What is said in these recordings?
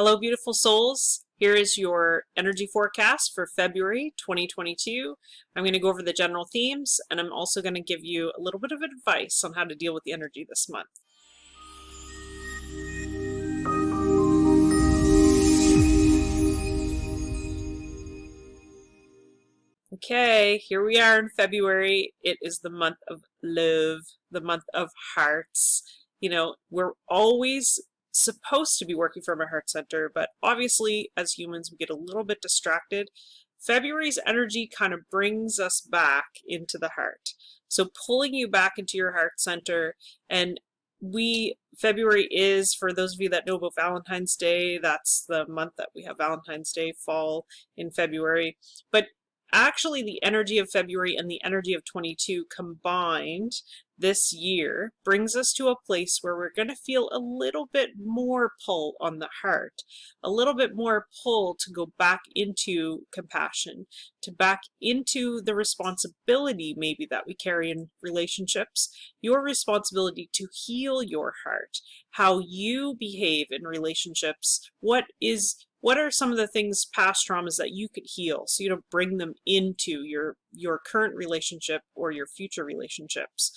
Hello, beautiful souls. Here is your energy forecast for February 2022. I'm going to go over the general themes, and I'm also going to give you a little bit of advice on how to deal with the energy this month. Okay, here we are in February. It is the month of love, the month of hearts. You know, we're always supposed to be working from our heart center, but obviously as humans we get a little bit distracted. February's energy kind of brings us back into the heart. So pulling you back into your heart center, and February is, for those of you that know about Valentine's Day, that's the month that we have Valentine's Day, fall in February. But actually the energy of February and the energy of 22 combined this year brings us to a place where we're going to feel a little bit more pull on the heart, a little bit more pull to go back into compassion, to back into the responsibility maybe that we carry in relationships, your responsibility to heal your heart, how you behave in relationships, what are some of the things, past traumas that you could heal so you don't bring them into your current relationship or your future relationships.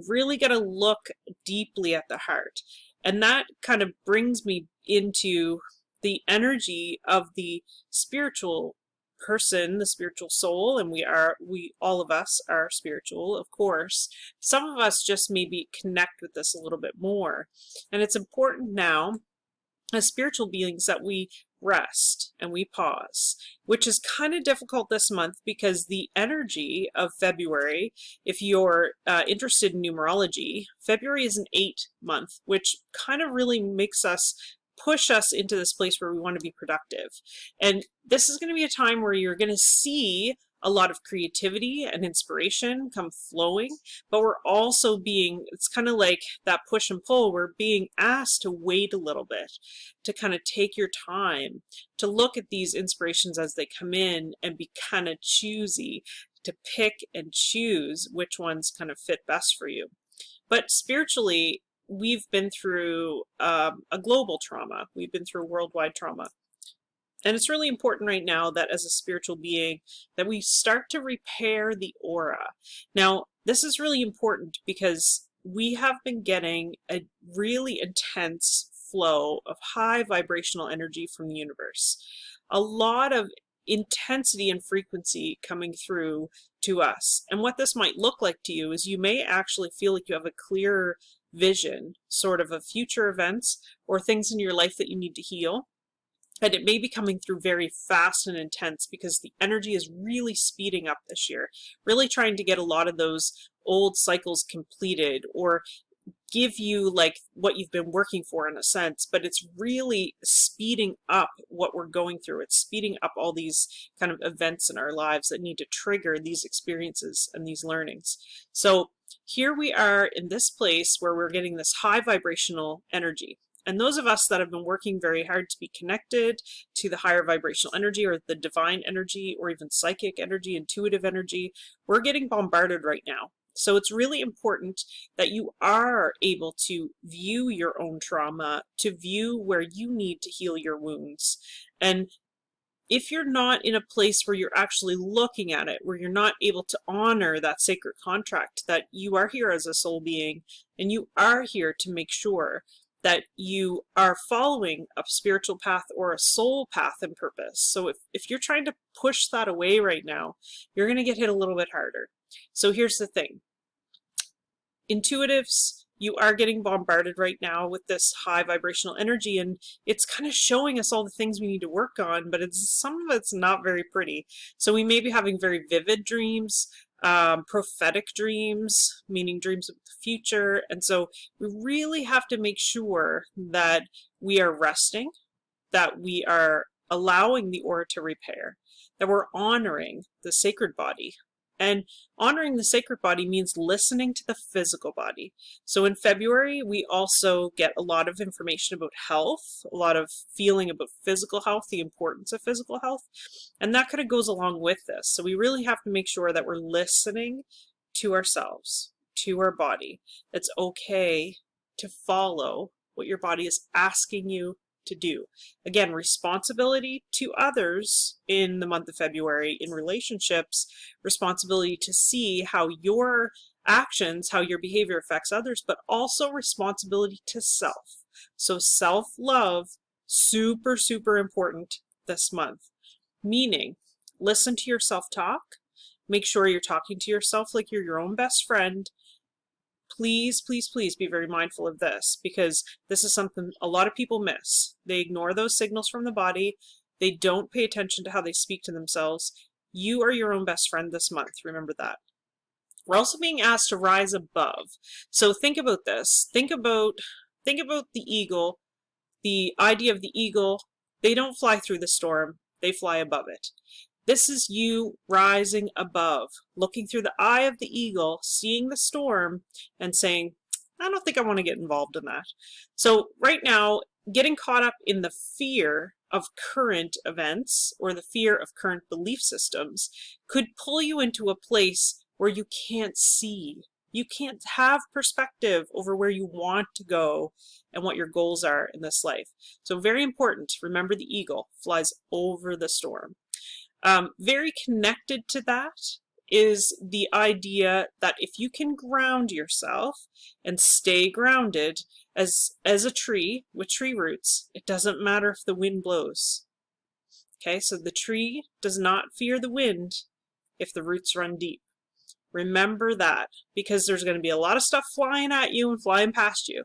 Really got to look deeply at the heart. And that kind of brings me into the energy of the spiritual person, the spiritual soul, and all of us are spiritual, of course. Some of us just maybe connect with this a little bit more. And it's important now as spiritual beings that we rest and we pause, which is kind of difficult this month because the energy of February, if you're interested in numerology, February is an 8 month, which kind of really makes us push us into this place where we want to be productive. And this is going to be a time where you're going to see a lot of creativity and inspiration come flowing, but we're also it's kind of like that push and pull. We're being asked to wait a little bit, to kind of take your time, to look at these inspirations as they come in and be kind of choosy, to pick and choose which ones kind of fit best for you. But spiritually, we've been through a global trauma. We've been through worldwide trauma. And it's really important right now that as a spiritual being that we start to repair the aura. Now, this is really important because we have been getting a really intense flow of high vibrational energy from the universe. A lot of intensity and frequency coming through to us. And what this might look like to you is you may actually feel like you have a clearer vision, sort of future events or things in your life that you need to heal. And it may be coming through very fast and intense because the energy is really speeding up this year, really trying to get a lot of those old cycles completed or give you like what you've been working for in a sense, but it's really speeding up what we're going through. It's speeding up all these kind of events in our lives that need to trigger these experiences and these learnings. So here we are in this place where we're getting this high vibrational energy. And those of us that have been working very hard to be connected to the higher vibrational energy or the divine energy or even psychic energy, intuitive energy, we're getting bombarded right now. So it's really important that you are able to view your own trauma, to view where you need to heal your wounds. And if you're not in a place where you're actually looking at it, where you're not able to honor that sacred contract that you are here as a soul being and you are here to make sure that you are following a spiritual path or a soul path and purpose. So if you're trying to push that away right now, you're going to get hit a little bit harder. So here's the thing. Intuitives, you are getting bombarded right now with this high vibrational energy, and it's kind of showing us all the things we need to work on, but some of it's not very pretty. So we may be having very vivid dreams, prophetic dreams, meaning dreams of the future. And so we really have to make sure that we are resting, that we are allowing the aura to repair, that we're honoring the sacred body. And honoring the sacred body means listening to the physical body. So in February, we also get a lot of information about health, a lot of feeling about physical health, the importance of physical health. And that kind of goes along with this. So we really have to make sure that we're listening to ourselves, to our body. It's okay to follow what your body is asking you to do. Again, responsibility to others in the month of February in relationships, responsibility to see how your actions, how your behavior affects others, but also responsibility to self. So self-love, super, super important this month. Meaning, listen to your self-talk. Make sure you're talking to yourself like you're your own best friend. Please, please, please be very mindful of this, because this is something a lot of people miss. They ignore those signals from the body. They don't pay attention to how they speak to themselves. You are your own best friend this month. Remember that. We're also being asked to rise above. So think about this. Think about the eagle. The idea of the eagle, they don't fly through the storm. They fly above it. This is you rising above, looking through the eye of the eagle, seeing the storm and saying, I don't think I want to get involved in that. So right now, getting caught up in the fear of current events or the fear of current belief systems could pull you into a place where you can't see. You can't have perspective over where you want to go and what your goals are in this life. So very important, remember the eagle flies over the storm. Very connected to that is the idea that if you can ground yourself and stay grounded as a tree with tree roots, it doesn't matter if the wind blows. Okay, so the tree does not fear the wind if the roots run deep. Remember that, because there's going to be a lot of stuff flying at you and flying past you,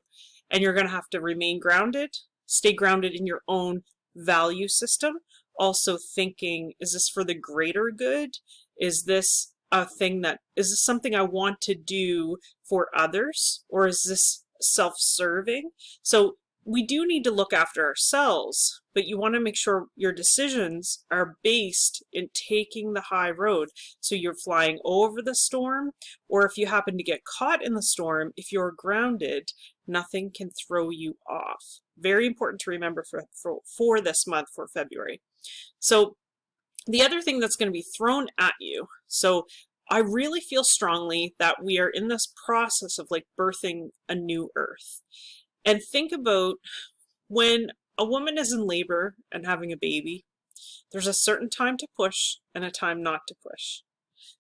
and you're going to have to remain grounded, stay grounded in your own value system. Also thinking, is this for the greater good? Is this something I want to do for others, or is this self-serving? So we do need to look after ourselves, but you want to make sure your decisions are based in taking the high road. So you're flying over the storm, or if you happen to get caught in the storm, if you're grounded, nothing can throw you off. Very important to remember for this month, for February. So the other thing that's going to be thrown at you, so I really feel strongly that we are in this process of like birthing a new earth. And think about when a woman is in labor and having a baby, there's a certain time to push and a time not to push.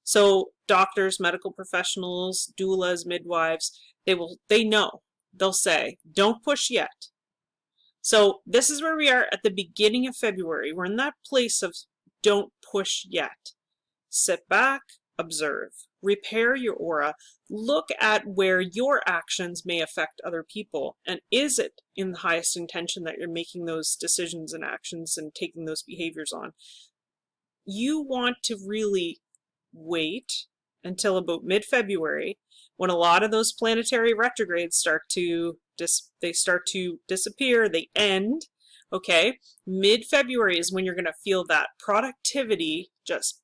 So doctors, medical professionals, doulas, midwives, they know. They'll say, don't push yet. So this is where we are at the beginning of February. We're in that place of don't push yet. Sit back, observe, repair your aura, look at where your actions may affect other people, and is it in the highest intention that you're making those decisions and actions and taking those behaviors on. You want to really wait until about mid-February, when a lot of those planetary retrogrades start to disappear, they end. Okay, mid-February is when you're going to feel that productivity just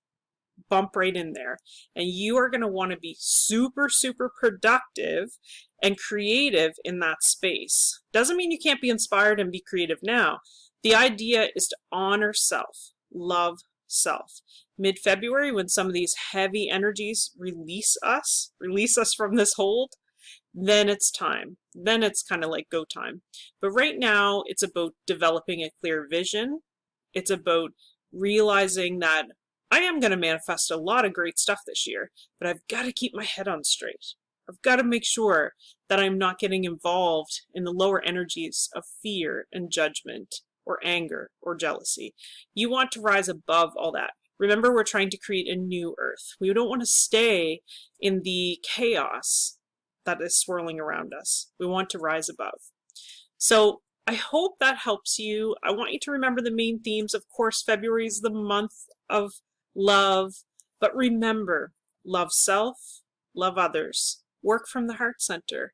bump right in there, and you are going to want to be super, super productive and creative in that space. Doesn't mean you can't be inspired and be creative now. The idea is to honor self, love self. Mid-February, when some of these heavy energies release us from this hold, then it's time. Then it's kind of like go time. But right now, it's about developing a clear vision. It's about realizing that I am going to manifest a lot of great stuff this year, but I've got to keep my head on straight. I've got to make sure that I'm not getting involved in the lower energies of fear and judgment or anger or jealousy. You want to rise above all that. Remember, we're trying to create a new earth. We don't want to stay in the chaos that is swirling around us. We want to rise above. So I hope that helps you. I want you to remember the main themes. Of course, February is the month of love, but remember, love self, love others, work from the heart center,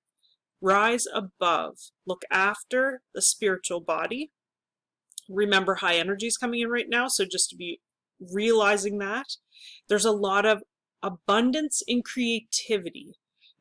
rise above, look after the spiritual body. Remember, high energy is coming in right now, so just to be realizing that there's a lot of abundance in creativity,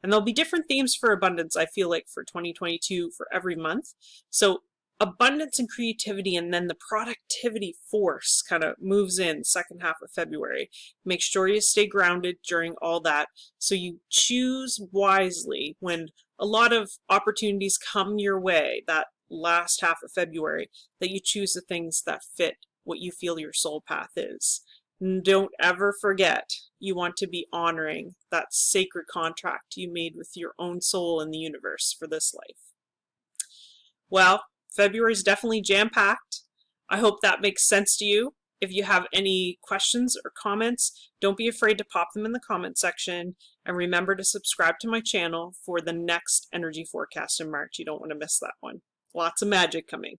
and there'll be different themes for abundance, I feel like, for 2022 for every month. So abundance and creativity, and then the productivity force kind of moves in second half of February. Make sure you stay grounded during all that, so you choose wisely when a lot of opportunities come your way that last half of February, that you choose the things that fit what you feel your soul path is. And don't ever forget, you want to be honoring that sacred contract you made with your own soul and the universe for this life. Well, February is definitely jam-packed. I hope that makes sense to you. If you have any questions or comments, don't be afraid to pop them in the comment section. And remember to subscribe to my channel for the next energy forecast in March. You don't want to miss that one. Lots of magic coming.